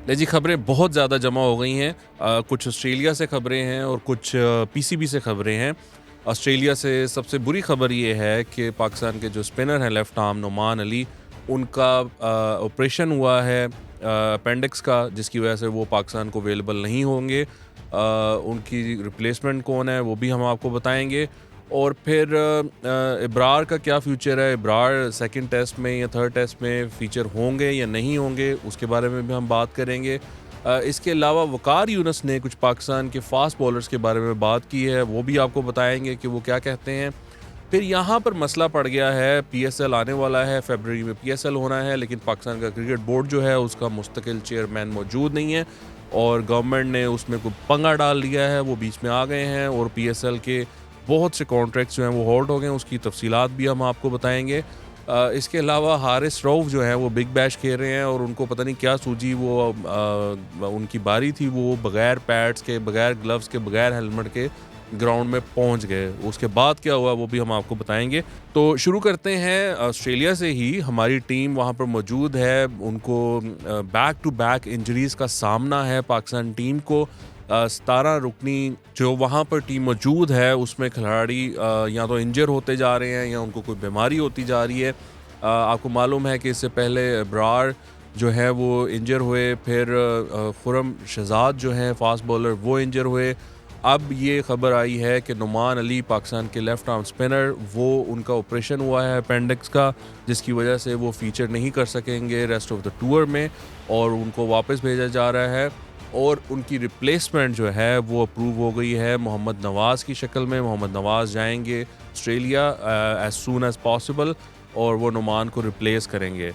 नहीं जी, खबरें बहुत ज़्यादा जमा हो गई हैं। कुछ ऑस्ट्रेलिया से खबरें हैं और कुछ पीसीबी से खबरें हैं। ऑस्ट्रेलिया से सबसे बुरी खबर ये है कि पाकिस्तान के जो स्पिनर हैं लेफ्ट आर्म नुमान अली, उनका ऑपरेशन हुआ है अपेंडिक्स का, जिसकी वजह से वो पाकिस्तान को अवेलेबल नहीं होंगे। उनकी रिप्लेसमेंट कौन है वो भी हम आपको बताएंगे। और फिर इब्रार का क्या फ्यूचर है, इब्रार सेकंड टेस्ट में या थर्ड टेस्ट में फ़ीचर होंगे या नहीं होंगे, उसके बारे में भी हम बात करेंगे। इसके अलावा वकार यूनुस ने कुछ पाकिस्तान के फ़ास्ट बॉलर्स के बारे में बात की है, वो भी आपको बताएंगे कि वो क्या कहते हैं। फिर यहाँ पर मसला पड़ गया है, पीएसएल आने वाला है, फ़रवरी में पीएसएल होना है, लेकिन पाकिस्तान का क्रिकेट बोर्ड जो है उसका मुस्तकिल चेयरमैन मौजूद नहीं है और गवर्नमेंट ने उसमें कोई पंगा डाल दिया है, वो बीच में आ गए हैं और पीएसएल के बहुत से कॉन्ट्रैक्ट्स जो हैं वो होल्ड हो गए हैं, उसकी तफसीलात भी हम आपको बताएंगे। इसके अलावा हारिस रऊफ़ जो हैं वो बिग बैश खेल रहे हैं और उनको पता नहीं क्या सूझी, वो उनकी बारी थी, वो बगैर पैड्स के, बगैर ग्लव्स के, बगैर हेलमेट के ग्राउंड में पहुंच गए। उसके बाद क्या हुआ वो भी हम आपको बताएंगे। तो शुरू करते हैं ऑस्ट्रेलिया से ही। हमारी टीम वहां पर मौजूद है, उनको बैक टू बैक इंजरीज का सामना है पाकिस्तान टीम को। 17 रुकनी जो वहाँ पर टीम मौजूद है उसमें खिलाड़ी या तो इंजर होते जा रहे हैं या उनको कोई बीमारी होती जा रही है। आपको मालूम है कि इससे पहले इब्रार जो है वो इंजर हुए, फिर खुरम शहजाद जो हैं फास्ट बॉलर वो इंजर हुए। अब ये खबर आई है कि नुमान अली पाकिस्तान के लेफ़्ट आर्म स्पिनर, वो उनका ऑपरेशन हुआ है अपेंडिक्स का, जिसकी वजह से वो फ़ीचर नहीं कर सकेंगे रेस्ट ऑफ द टूर में और उनको वापस भेजा जा रहा है। और उनकी रिप्लेसमेंट जो है वो अप्रूव हो गई है मोहम्मद नवाज़ की शक्ल में। मोहम्मद नवाज़ जाएंगे Australia as soon as possible और वो नुमान को रिप्लेस करेंगे।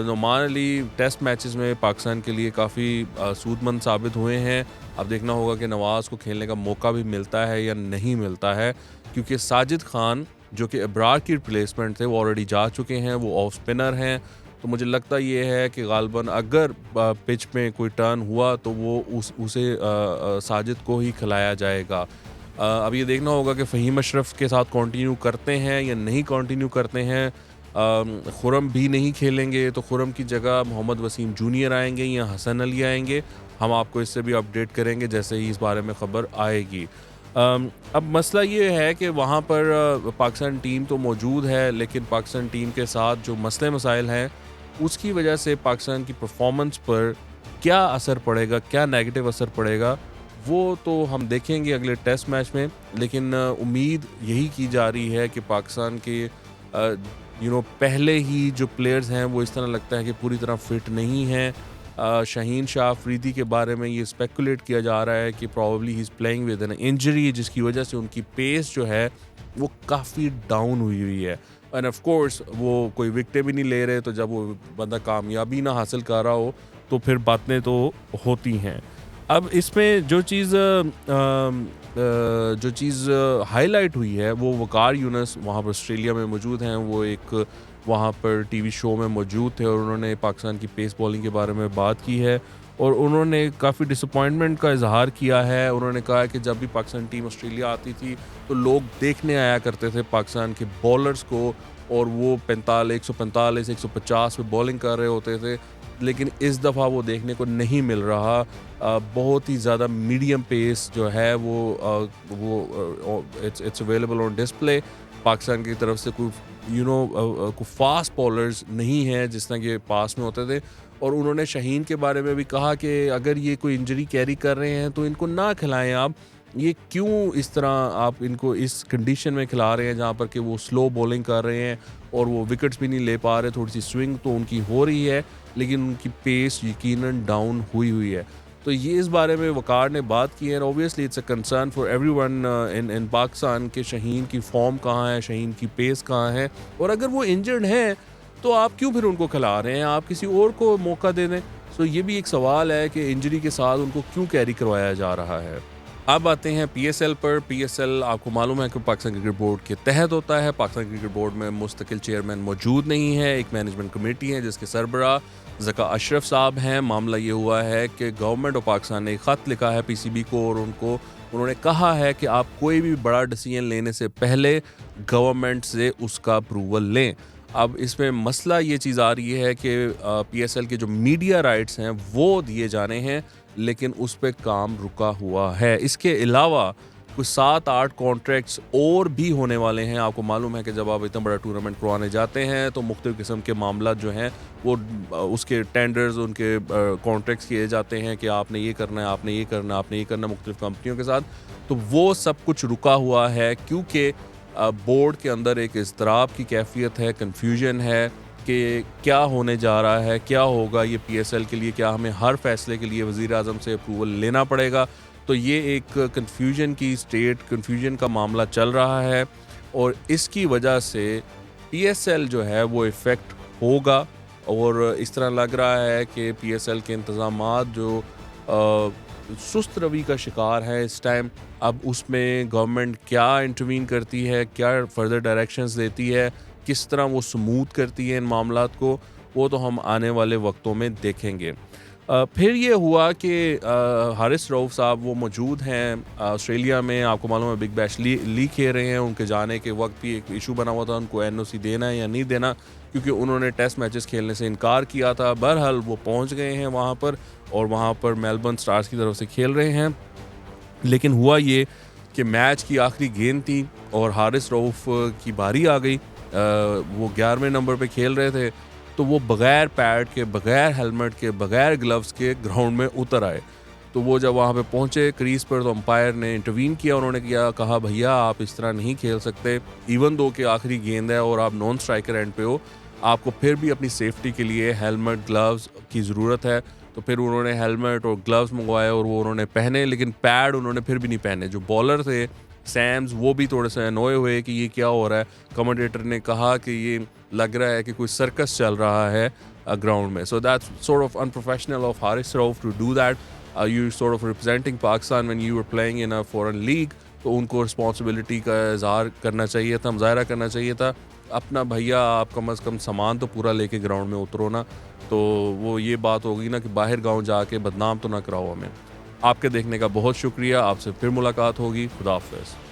नुमान अली टेस्ट मैचेस में पाकिस्तान के लिए काफ़ी सूदमंद साबित हुए हैं। अब देखना होगा कि नवाज़ को खेलने का मौका भी मिलता है या नहीं मिलता है, क्योंकि साजिद खान जो कि इब्रार की रिप्लेसमेंट थे वो ऑलरेडी जा चुके हैं, वो ऑफ स्पिनर हैं। तो मुझे लगता ये है कि गालबन अगर पिच में कोई टर्न हुआ तो वो उसे साजिद को ही खिलाया जाएगा। अब ये देखना होगा कि फ़हीम अशरफ के साथ कंटिन्यू करते हैं या नहीं कंटिन्यू करते हैं। खुरम भी नहीं खेलेंगे तो खुरम की जगह मोहम्मद वसीम जूनियर आएंगे या हसन अली आएंगे। हम आपको इससे भी अपडेट करेंगे जैसे ही इस बारे में ख़बर आएगी। अब मसला ये है कि वहाँ पर पाकिस्तान टीम तो मौजूद है, लेकिन पाकिस्तान टीम के साथ जो मसले मसाइल हैं उसकी वजह से पाकिस्तान की परफॉर्मेंस पर क्या असर पड़ेगा, क्या नेगेटिव असर पड़ेगा, वो तो हम देखेंगे अगले टेस्ट मैच में। लेकिन उम्मीद यही की जा रही है कि पाकिस्तान के पहले ही जो प्लेयर्स हैं वो इस तरह लगता है कि पूरी तरह फिट नहीं हैं। शाहीन शाह अफरीदी के बारे में ये स्पेकुलेट किया जा रहा है कि probably he is playing with an injury, जिसकी वजह से उनकी पेस जो है वो काफ़ी डाउन हुई है। एंड ऑफ कोर्स वो कोई विकेटें भी नहीं ले रहे, तो जब वो बंदा कामयाबी ना हासिल कर रहा हो तो फिर बातें तो होती हैं। अब इसमें जो चीज़ हाईलाइट हुई है वो वकार यूनुस वहाँ पर ऑस्ट्रेलिया में मौजूद हैं। वो एक वहाँ पर टीवी शो में मौजूद थे और उन्होंने पाकिस्तान की पेस बॉलिंग के बारे में बात की है और उन्होंने काफ़ी डिसअपॉइंटमेंट का इजहार किया है। उन्होंने कहा कि जब भी पाकिस्तान टीम ऑस्ट्रेलिया आती थी तो लोग देखने आया करते थे पाकिस्तान के बॉलर्स को और वो 145 150 पे बॉलिंग कर रहे होते थे, लेकिन इस दफ़ा वो देखने को नहीं मिल रहा। बहुत ही ज़्यादा मीडियम पेस जो है वो it's available on display. Pakistan की तरफ से कोई कोई फास्ट बॉलर्स नहीं हैं जिस तरह के पास में होते थे। और उन्होंने शाहीन के बारे में भी कहा कि अगर ये कोई इंजरी कैरी कर रहे हैं तो इनको ना खिलाएं आप। ये क्यों इस तरह आप इनको इस कंडीशन में खिला रहे हैं जहाँ पर कि वो स्लो बॉलिंग कर रहे हैं और वो विकेट्स भी नहीं ले पा रहे। थोड़ी सी स्विंग तो उनकी हो रही है लेकिन उनकी पेस यकीनन डाउन हुई है। तो ये इस बारे में वकार ने बात की है। Obviously it's a concern for everyone in Pakistan के शाहीन की फॉर्म कहाँ है, शाहीन की पेस कहाँ है, और अगर वो इंजर्ड हैं तो आप क्यों फिर उनको खिला रहे हैं, आप किसी और को मौका दे दें। सो ये भी एक सवाल है कि इंजरी के साथ उनको क्यों कैरी करवाया जा रहा है। अब आते हैं पीएसएल पर। पीएसएल आपको मालूम है कि पाकिस्तान क्रिकेट बोर्ड के तहत होता है। पाकिस्तान क्रिकेट बोर्ड में मुस्तकिल चेयरमैन मौजूद नहीं है, एक मैनेजमेंट कमेटी है जिसके सरबराह ज़का अशरफ साहब हैं। मामला ये हुआ है कि गवर्नमेंट ऑफ पाकिस्तान ने एक ख़त लिखा है पीसीबी को और उन्होंने कहा है कि आप कोई भी बड़ा डिसीजन लेने से पहले गवर्नमेंट से उसका अप्रूवल लें। अब इसमें मसला ये चीज़ आ रही है कि पीएसएल के जो मीडिया राइट्स हैं वो दिए जाने हैं, लेकिन उस पे काम रुका हुआ है। इसके अलावा कुछ 7-8 कॉन्ट्रैक्ट्स और भी होने वाले हैं। आपको मालूम है कि जब आप इतना बड़ा टूर्नामेंट करवाने जाते हैं तो मुख्तलिफ़ किस्म के मामला जो हैं वो उसके टेंडर्स, उनके कॉन्ट्रैक्ट्स किए जाते हैं कि आपने ये करना है, आपने ये करना है, आपने ये करना है मुख्तलिफ़ कंपनियों के साथ। तो वो सब कुछ रुका हुआ है क्योंकि बोर्ड के अंदर एक इज़्तिराब की कैफ़ियत है, कन्फ्यूजन है कि क्या होने जा रहा है, क्या होगा ये पीएसएल के लिए, क्या हमें हर फ़ैसले के लिए वज़ीर-ए-आज़म से अप्रूवल लेना पड़ेगा। तो ये एक कन्फ्यूजन का मामला चल रहा है और इसकी वजह से पीएसएल जो है वो इफ़ेक्ट होगा और इस तरह लग रहा है कि पीएसएल के इंतज़ामात जो सुस्त रवि का शिकार है इस टाइम। अब उसमें गवर्नमेंट क्या इंटरवीन करती है, क्या फर्दर डायरेक्शंस देती है, किस तरह वो स्मूथ करती है इन मामलात को, वो तो हम आने वाले वक्तों में देखेंगे। फिर ये हुआ कि हारिस रऊफ़ साहब वो मौजूद हैं ऑस्ट्रेलिया में। आपको मालूम है बिग बैश लीग खेल रहे हैं। उनके जाने के वक्त भी एक इशू बना हुआ था उनको एनओसी देना है या नहीं देना, क्योंकि उन्होंने टेस्ट मैचेस खेलने से इनकार किया था। बहरहाल वो पहुंच गए हैं वहाँ पर और वहाँ पर मेलबर्न स्टार्स की तरफ से खेल रहे हैं। लेकिन हुआ ये कि मैच की आखिरी गेंद थी और हारिस रऊफ़ की बारी आ गई। वो 11वें नंबर पे खेल रहे थे, तो वो बग़ैर पैड के, बग़ैर हेलमेट के, बग़ैर ग्लव्स के ग्राउंड में उतर आए। तो वो जब वहाँ पे पहुँचे क्रीज़ पर, तो अंपायर ने इंटरवीन किया। उन्होंने कहा भैया आप इस तरह नहीं खेल सकते, इवन दो कि आखिरी गेंद है और आप नॉन स्ट्राइकर एंड पे हो, आपको फिर भी अपनी सेफ्टी के लिए हेलमेट, ग्लव्स की ज़रूरत है। तो फिर उन्होंने हेलमेट और ग्लव्स मंगवाए और वो उन्होंने पहने, लेकिन पैड उन्होंने फिर भी नहीं पहने। जो बॉलर थे सैम्स, वो भी थोड़े से अनोए हुए कि ये क्या हो रहा है। कमेंटेटर ने कहा कि ये लग रहा है कि कोई सर्कस चल रहा है ग्राउंड में। So that's sort of unprofessional of Haris Rauf to do that. You sort of representing Pakistan when you were playing in a foreign league, तो उनको रिस्पॉन्सिबिलिटी का इज़हार करना चाहिए था, मुज़ाहरा करना चाहिए था। अपना भैया आप कम अज़ कम सामान तो पूरा लेके ग्राउंड में उतरो ना। तो वो ये बात होगी ना कि बाहर गाँव जाके बदनाम तो ना कराओ हमें। आपके देखने का बहुत शुक्रिया। आपसे फिर मुलाकात होगी। खुदा हाफ़िज़।